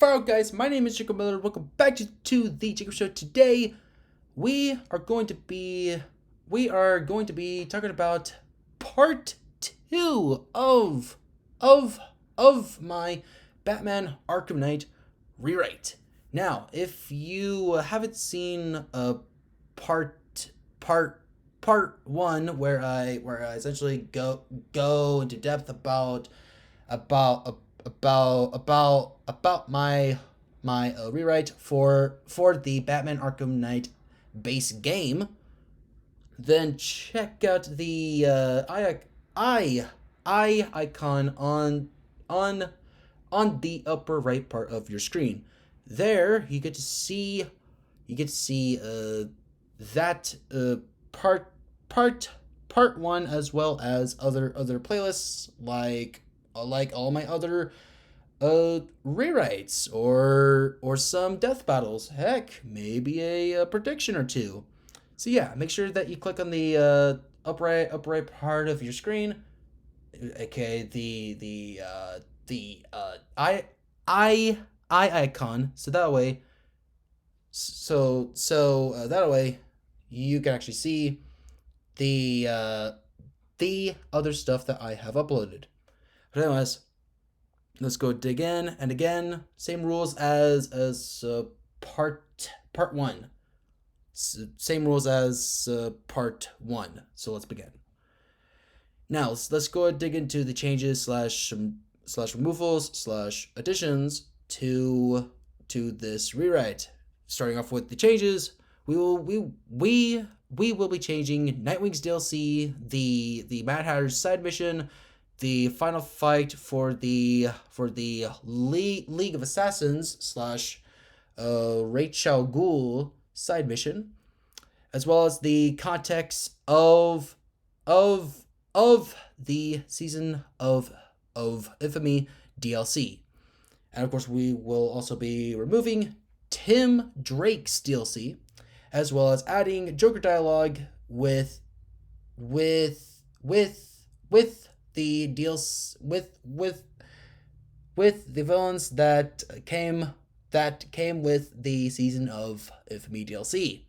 far out, guys? My name is Jacob Miller. Welcome back to the Jacob Show. Today, we are going to be talking about part two of my Batman Arkham Knight rewrite. Now, if you haven't seen part part one, where I essentially go into depth about my rewrite for the Batman Arkham Knight base game, then check out the eye icon on the upper right part of your screen. There you get to see that part one, as well as other playlists like all my other rewrites or some death battles. Heck, maybe a prediction or two. So yeah, make sure that you click on the upright part of your screen, aka the eye icon, so that way that way you can actually see the other stuff that I have uploaded. But anyways, let's go dig in, and again, same rules as part one. Same rules as part one. So let's begin. Now let's go and dig into the changes slash removals slash additions to this rewrite. Starting off with the changes, we will be changing NightWings DLC, the Mad Hatter's side mission, the final fight for the League of Assassins slash Rachel Ghoul side mission, as well as the context of the season of Infamy DLC. And of course, we will also be removing Tim Drake's DLC, as well as adding Joker dialogue with the deals with the villains that came with the season of Infamy DLC,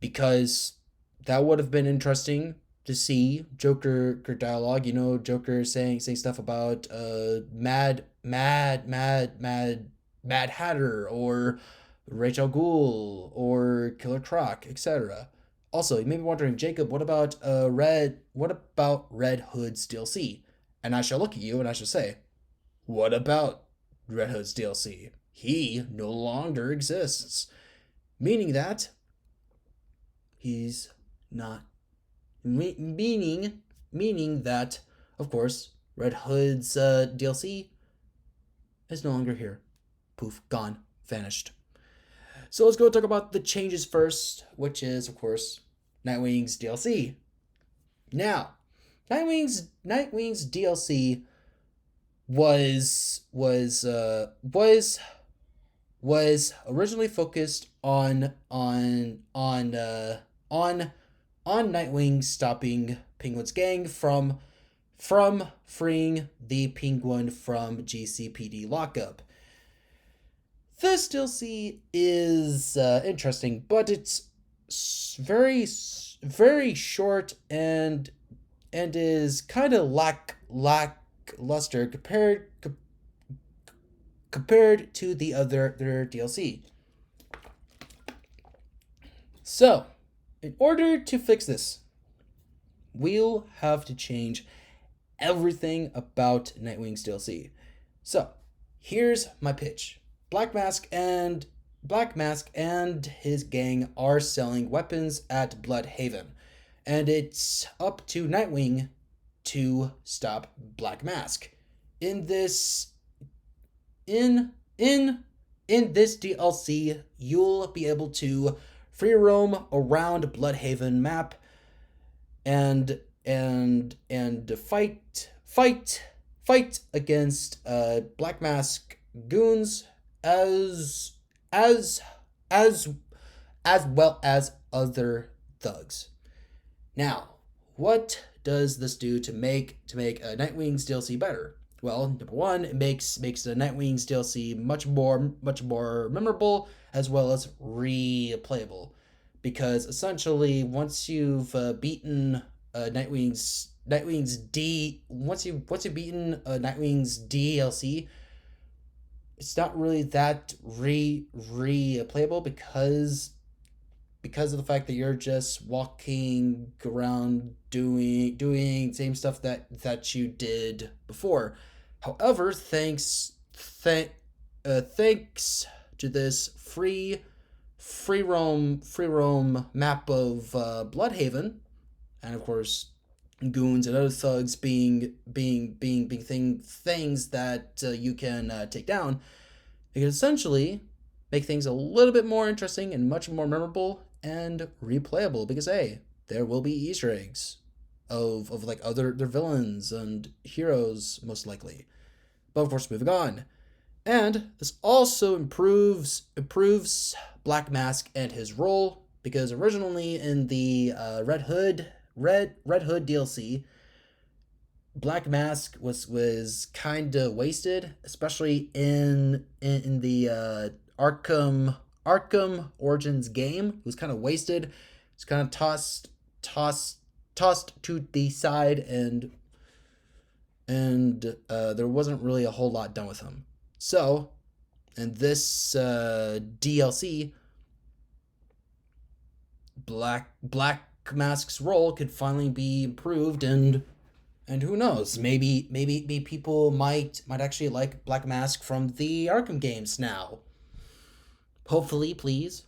because that would have been interesting to see Joker dialogue. You know, Joker saying stuff about Mad Hatter or Rachel Ghoul or Killer Croc, etc. Also, you may be wondering, Jacob, what about Red Hood's DLC? And I shall look at you and I shall say, what about Red Hood's DLC? He no longer exists. Meaning that he's not. Meaning that, of course, Red Hood's DLC is no longer here. Poof, gone, vanished. So let's go talk about the changes first, which is, of course, NightWings DLC. Now, NightWings DLC was originally focused on Nightwing stopping Penguin's gang from freeing the Penguin from GCPD lockup. This DLC is interesting, but it's very short and is kind of lackluster compared to the other DLC. So, in order to fix this, we'll have to change everything about Nightwing's DLC. So, here's my pitch. Black Mask and his gang are selling weapons at Bloodhaven, and it's up to Nightwing to stop Black Mask. In this DLC, you'll be able to free roam around Bloodhaven map and fight against Black Mask goons as well as other thugs. Now, what does this do to make Nightwing's DLC better? Well, number one, it makes the NightWings DLC much more memorable as well as replayable, because essentially once you've beaten Nightwings D once you've beaten Nightwings DLC, it's not really that replayable because of the fact that you're just walking around doing same stuff that you did before. However, thanks to this free roam map of Bloodhaven, and of course goons and other thugs being things that you can take down, it can essentially make things a little bit more interesting and much more memorable and replayable, because hey, there will be Easter eggs of like other their villains and heroes most likely. But of course, moving on. And this also improves Black Mask and his role, because originally in the Red Hood DLC, Black Mask was kind of wasted, especially in the Arkham Origins game. It was kind of wasted. It's kind of tossed to the side, and there wasn't really a whole lot done with him. So, in this DLC, Black Mask's role could finally be improved, and who knows, maybe people might actually like Black Mask from the Arkham games now. Hopefully, please.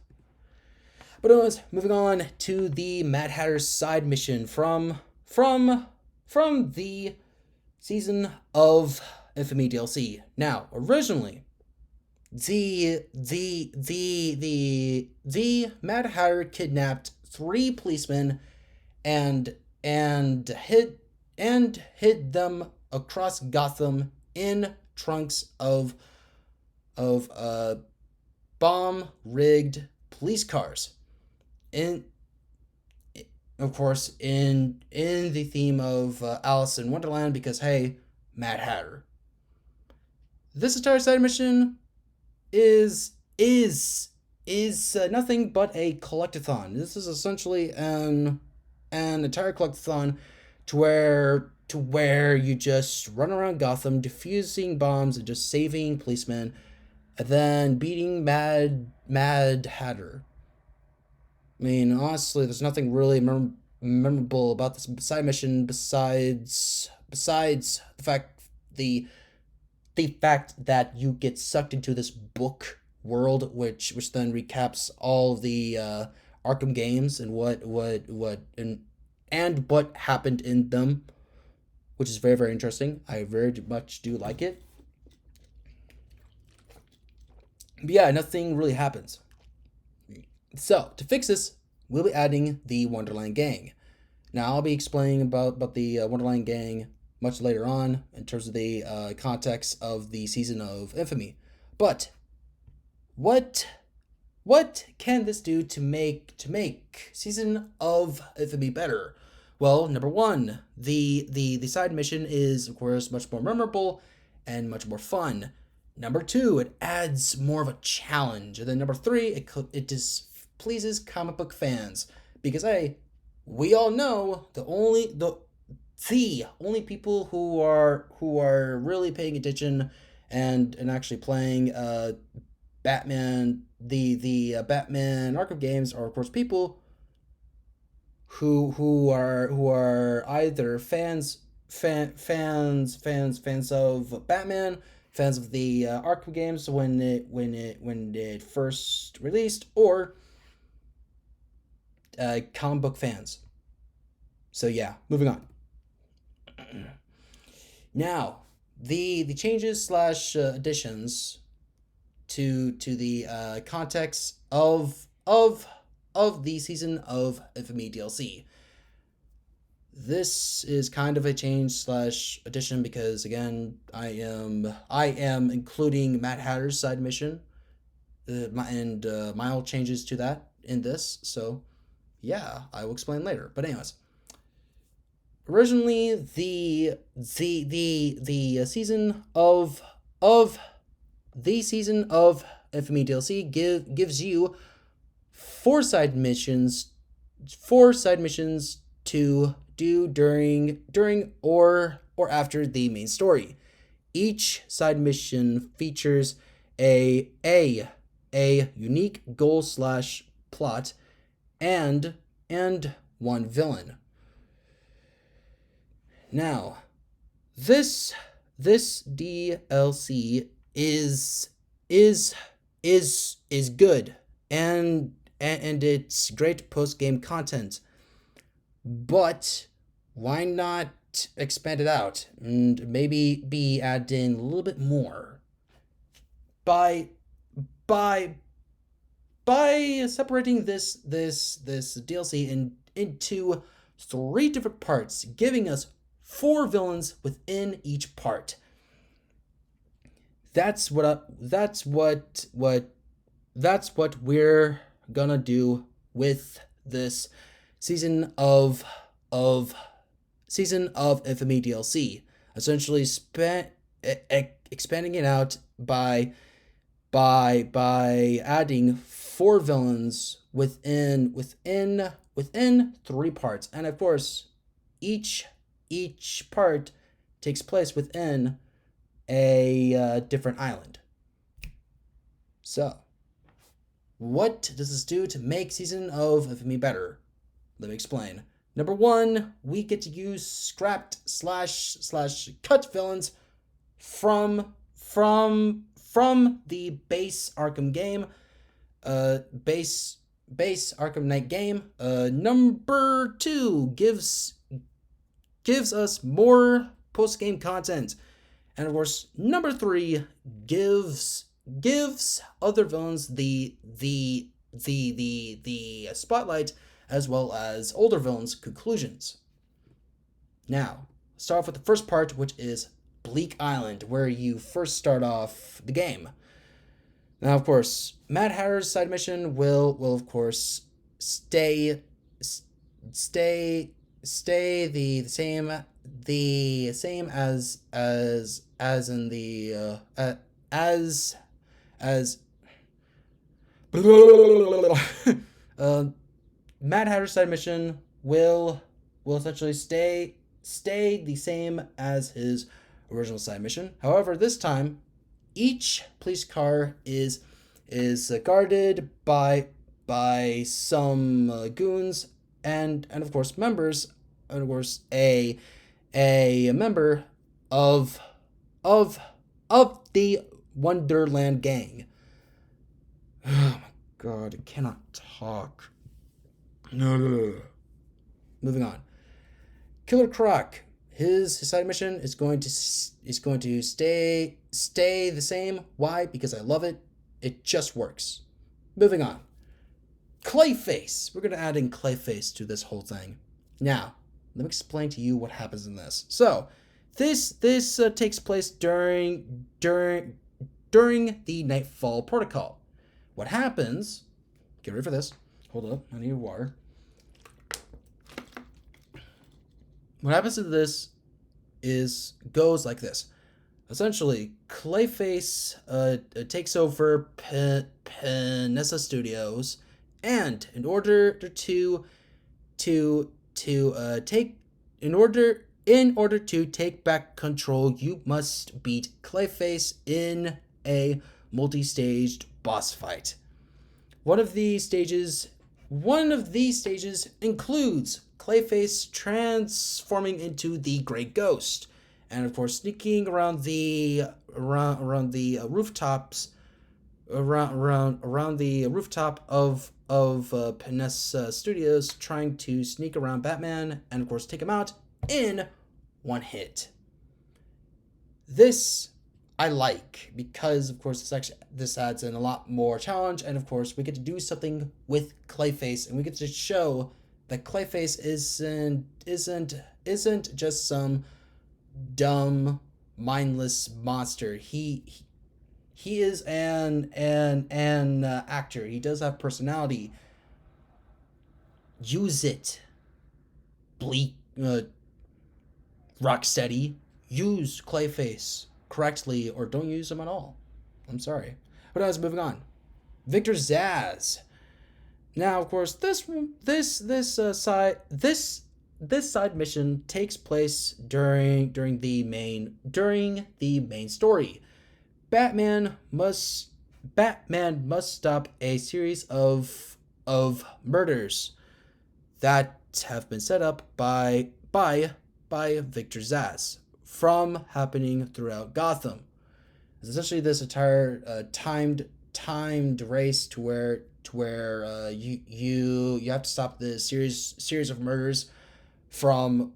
But anyways, moving on to the Mad Hatter's side mission from the Season of Infamy DLC. Now, originally, the Mad Hatter kidnapped 3 policemen and hid them across Gotham in trunks of bomb rigged police cars. In of course in the theme of Alice in Wonderland, because hey, Mad Hatter. This entire side mission is nothing but a collectathon. This is essentially an entire collectathon to where you just run around Gotham defusing bombs and just saving policemen, and then beating Mad Hatter. I mean, honestly, there's nothing really memorable about this side mission besides the fact that you get sucked into this book world, which then recaps all of the Arkham games and what happened in them, which is very, very interesting. I very much do like it. But yeah, nothing really happens. So, to fix this, we'll be adding the Wonderland Gang. Now, I'll be explaining about the Wonderland Gang much later on in terms of the context of the Season of Infamy. But what can this do to make Season of Infamy better? Well, number one, the side mission is, of course, much more memorable and much more fun. Number two, it adds more of a challenge. And then number three, it displeases comic book fans, because hey, we all know the only people who are really paying attention and actually playing Batman Batman Arkham games are, of course, people who are either fans of Batman, fans of the Arkham games when it first released, or comic book fans. So yeah, moving on. Now, the changes slash additions to the context of the Season of Infamy DLC. This is kind of a change slash addition because, again, I am including Mad Hatter's side mission, mild changes to that in this. So yeah, I will explain later. But anyways, originally the season of Infamy DLC gives you four side missions to do during or after the main story. Each side mission features a unique goal slash plot and one villain. Now, this DLC is good and it's great post game content. But why not expand it out and maybe be added in a little bit more by by separating this DLC into three different parts, giving us four villains within each part. That's what we're gonna do with this season of Infamy DLC. Essentially, expanding it out by adding four villains within three parts, and of course, each part takes place within a different island. So, what does this do to make Season of Infamy better? Let me explain. Number one, we get to use scrapped / cut villains from the base Arkham game, base Arkham Knight game. Number two gives us more post game content, and of course, number three gives other villains the spotlight, as well as older villains' conclusions. Now, start off with the first part, which is Bleake Island, where you first start off the game. Now, of course, Mad Hatter's side mission will of course stay the same as in the Mad Hatter's side mission will essentially stay the same as his original side mission. However, this time, each police car is guarded by some goons and of course members, and of course a member of the Wonderland gang. Oh my god, I cannot talk. Moving on. Killer Croc. His side mission is going to stay the same. Why? Because I love it. It just works. Moving on. Clayface. We're going to add in Clayface to this whole thing. Now, let me explain to you what happens in this. So, this takes place during the Nightfall Protocol. What happens? Get ready for this. Hold up. I need water. What happens to this goes like this. Essentially, Clayface takes over Panessa Studios, and in order to take back control, you must beat Clayface in a multi-staged boss fight. One of these stages includes Clayface transforming into the Grey Ghost, and of course sneaking around the rooftops around the rooftop of Panessa Studios, trying to sneak around Batman and of course take him out in one hit. This I like because of course this adds in a lot more challenge, and of course we get to do something with Clayface, and we get to show that Clayface isn't just some dumb, mindless monster. He is an actor. He does have personality. Use it, Bleake. Rocksteady, use Clayface correctly or don't use him at all. I'm sorry. But anyways, moving on. Victor Zsasz. Now, of course, this side mission takes place during the main story. Batman must stop a series of murders that have been set up by Victor Zsasz from happening throughout Gotham. It's essentially this entire timed race to where you have to stop the series of murders from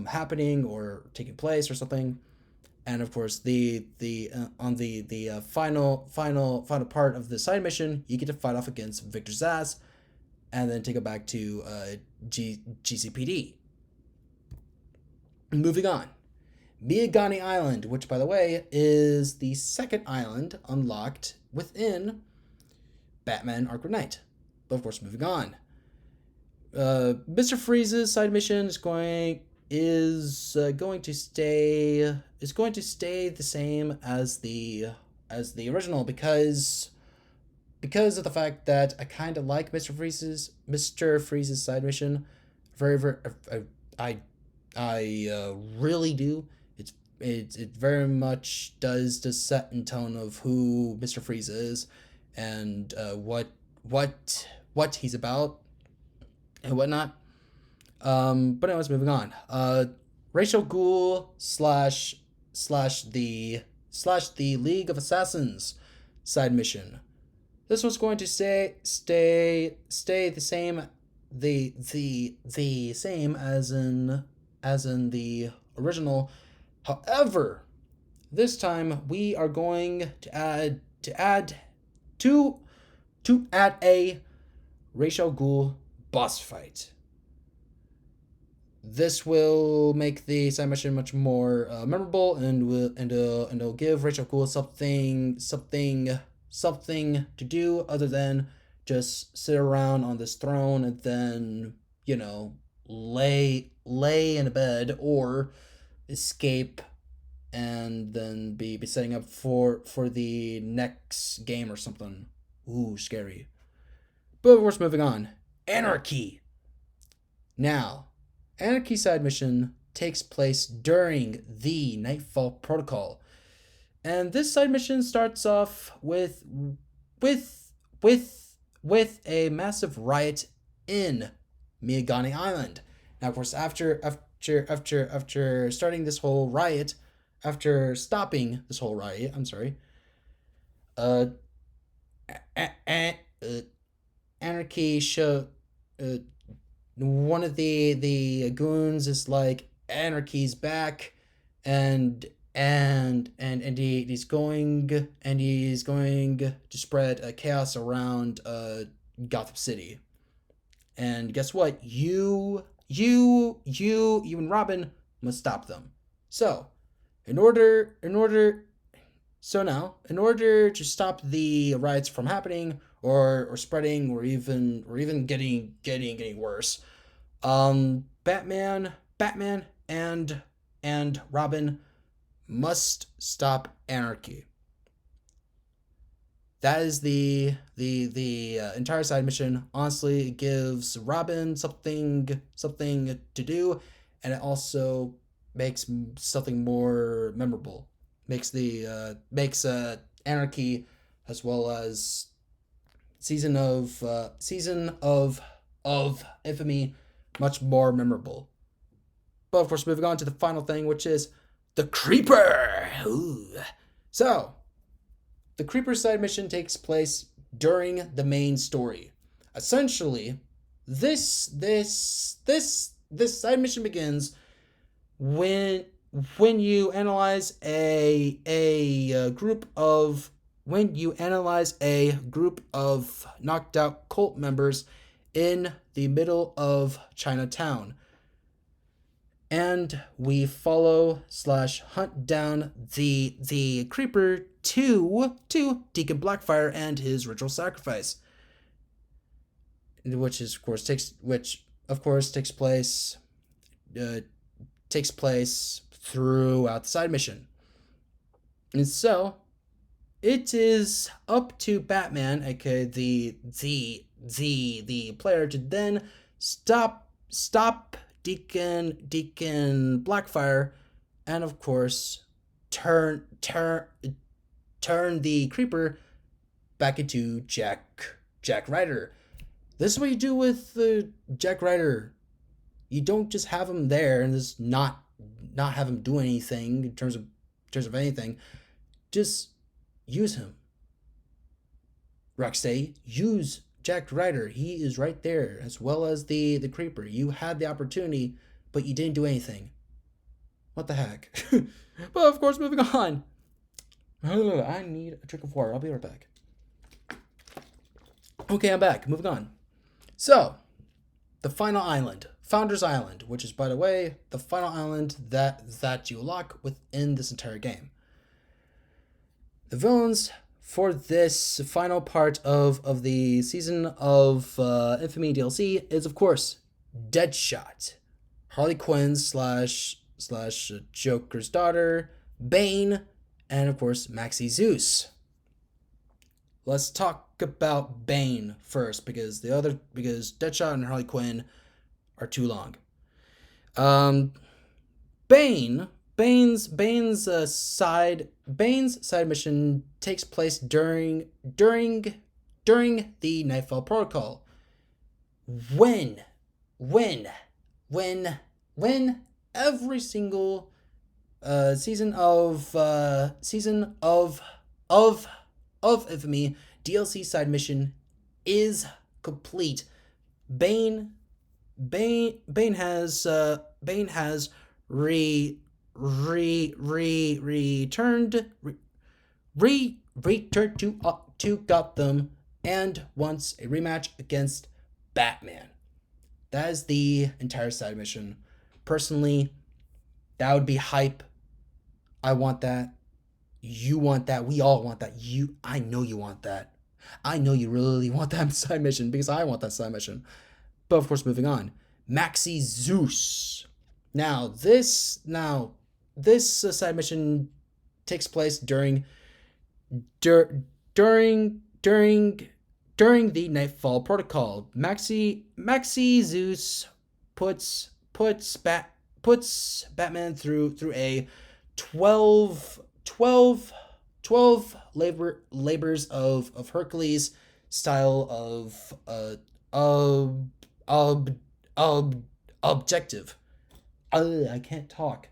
happening or taking place or something. And of course, the on the final part of the side mission, you get to fight off against Victor Zsasz, and then take it back to GCPD. Moving on, Miagani Island, which by the way is the second island unlocked within Batman Arkham Knight. But of course, moving on, Mr. Freeze's side mission is going to stay the same as the original because of the fact that I kind of like Mr. Freeze's side mission. Very I really do. It very much does set in tone of who Mr. Freeze is and what he's about and whatnot. But anyways, moving on. Racial Ghoul slash the League of Assassins side mission. This was going to stay the same the same as in the original. However, this time we are going to add a Racial Ghoul boss fight. This will make the side mission much more memorable, and it'll give Racial Ghoul something to do other than just sit around on this throne and then lay in a bed or escape and then be setting up for the next game or something. Ooh, scary. But of course, moving on. Anarchy. Now, Anarchy side mission takes place during the Nightfall Protocol. And this side mission starts off with a massive riot in Miagani Island. Now, of course, after starting this whole riot, after stopping this whole riot, I'm sorry. Anarchy show. One of the goons is like, Anarchy's back, and he's going to spread chaos around Gotham City. And guess what? You and Robin must stop them. So, in order to stop the riots from happening or spreading or even getting worse, Batman and Robin must stop Anarchy. That is the entire side mission. Honestly, it gives Robin something to do, and it also makes something more memorable. Makes Anarchy as well as season of Infamy much more memorable. But of course, moving on to the final thing, which is the Creeper. Ooh. So, the Creeper side mission takes place during the main story. Essentially, this side mission begins when you analyze a group of knocked out cult members in the middle of Chinatown. And we follow/hunt down the Creeper to Deacon Blackfire and his ritual sacrifice, which of course takes place takes place throughout the side mission. And so it is up to Batman, aka the player, to then stop Deacon Blackfire, and of course turn the Creeper back into Jack Ryder. This is what you do with Jack Ryder. You don't just have him there and just not have him do anything in terms of anything. Just use him. Rocksteady, use Jack Ryder. He is right there, as well as the Creeper. You had the opportunity, but you didn't do anything. What the heck? But of course, moving on. I need a drink of water. I'll be right back. Okay, I'm back. Moving on. So, the final island, Founder's Island, which is, by the way, the final island that you unlock within this entire game. The villains for this final part of the season of Infamy DLC is, of course, Deadshot, Harley Quinn / Joker's daughter, Bane, and of course Maxi Zeus. Let's talk about Bane first, because Deadshot and Harley Quinn are too long. Bane's side mission takes place during the Nightfall Protocol. When every single season of Infamy DLC side mission is complete, Bane has returned to Gotham and wants a rematch against Batman. That is the entire side mission. Personally, that would be hype. I want that. You want that. We all want that. I know you want that. I know you really want that side mission, because I want that side mission. But of course, moving on. Maxi Zeus. Now this side mission takes place during the Nightfall Protocol. Maxi Zeus puts Batman through a 12 labors of Hercules style of objective. I can't talk.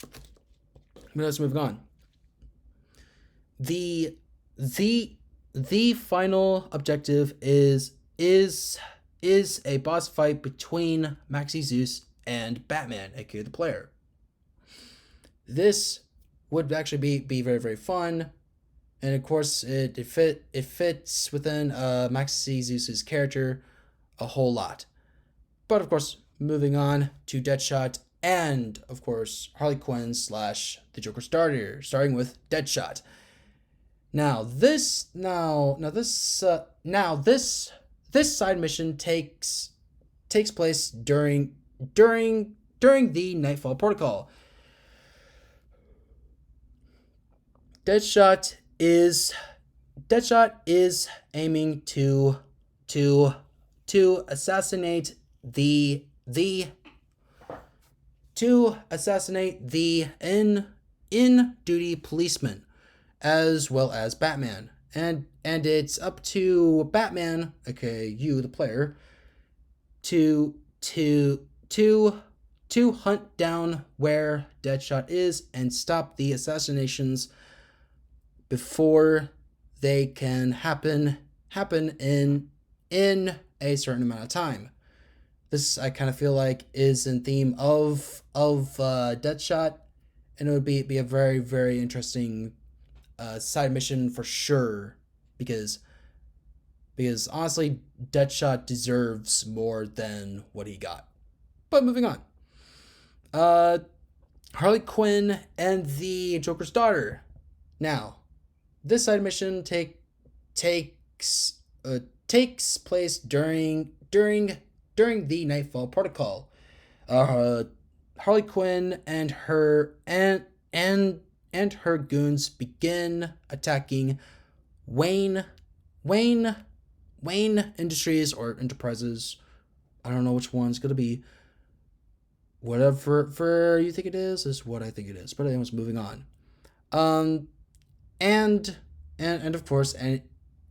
But let's move on. The final objective is a boss fight between Maxi Zeus and Batman, aka the player. This would actually be very, very fun, and of course it fits within Maxi Zeus's character a whole lot. But of course, moving on to Deadshot and of course Harley Quinn / the Joker's daughter, starting with Deadshot. Now this side mission takes place during the Nightfall Protocol. Deadshot is aiming to assassinate the in-duty policeman, as well as Batman, and it's up to Batman, okay, you the player, to hunt down where Deadshot is and stop the assassinations before they can happen in a certain amount of time. This, I kind of feel like, is in theme of Deadshot, and it would be a very, very interesting side mission for sure, because honestly, Deadshot deserves more than what he got. But moving on. Harley Quinn and the Joker's daughter. Now, this side mission takes place during the Nightfall Protocol. uh, Harley Quinn and her goons begin attacking Wayne Wayne Wayne Industries or Enterprises. I don't know which one's gonna be. Whatever you think it is what I think it is. But anyways, moving on. Um, and and of course,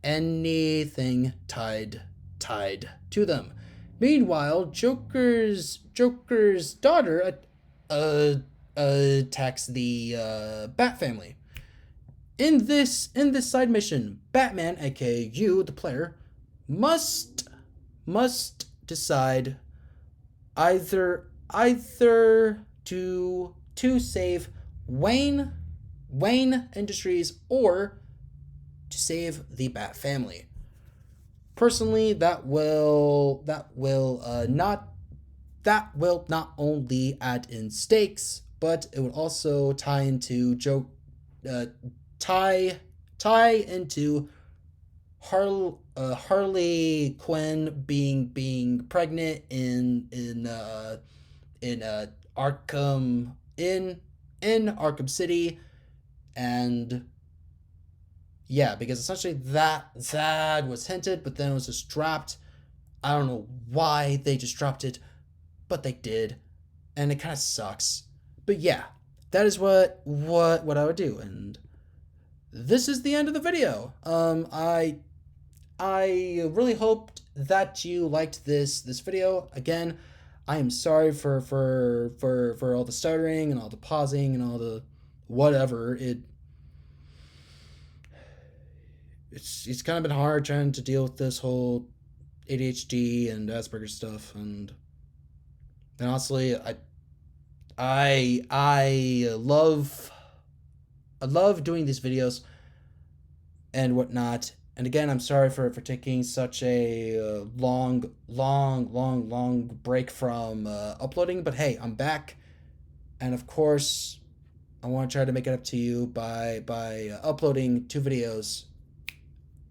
anything tied to them. Meanwhile, Joker's daughter attacks the Bat family. In this side mission, Batman, aka you, the player, must decide either to save Wayne Industries or to save the Bat family. Personally, that will not only add in stakes, but it would also tie into tie into Harley Quinn being pregnant in Arkham in Arkham City, and yeah, because essentially that was hinted, but then it was just dropped. I don't know why they just dropped it, but they did, and it kind of sucks. But yeah, that is what I would do, and this is the end of the video. I really hoped that you liked this video. Again, I am sorry for all the stuttering and all the pausing and all the whatever. It's kind of been hard trying to deal with this whole ADHD and Asperger's stuff, and honestly, I love doing these videos and whatnot. And again, I'm sorry for taking such a long break from uploading. But hey, I'm back, and of course, I want to try to make it up to you by uploading 2 videos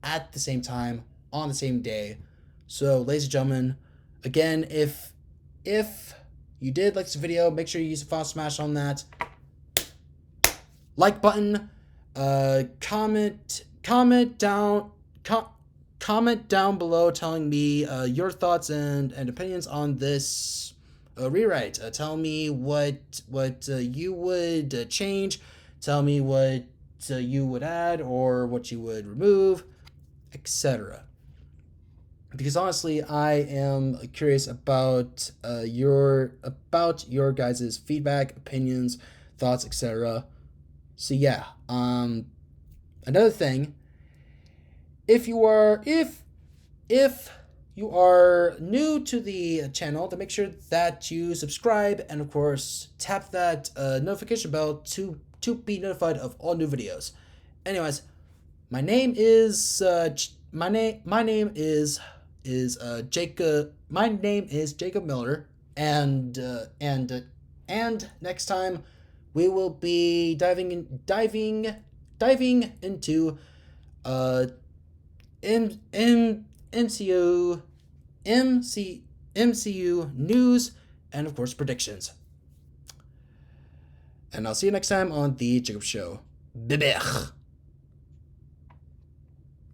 at the same time on the same day. So, ladies and gentlemen, again, if you did like this video, make sure you use a file smash on that like button. Comment down below telling me your thoughts and opinions on this rewrite. Tell me what you would change. Tell me what you would add or what you would remove, etc. Because honestly, I am curious about your guys' feedback, opinions, thoughts, etc. So yeah, another thing, if you are new to the channel, then make sure that you subscribe and of course tap that notification bell to be notified of all new videos. Anyways, my name is Jacob. My name is Jacob Miller, and next time we will be diving into MCU news and of course predictions. And I'll see you next time on the Jacob Show. Bye-bye.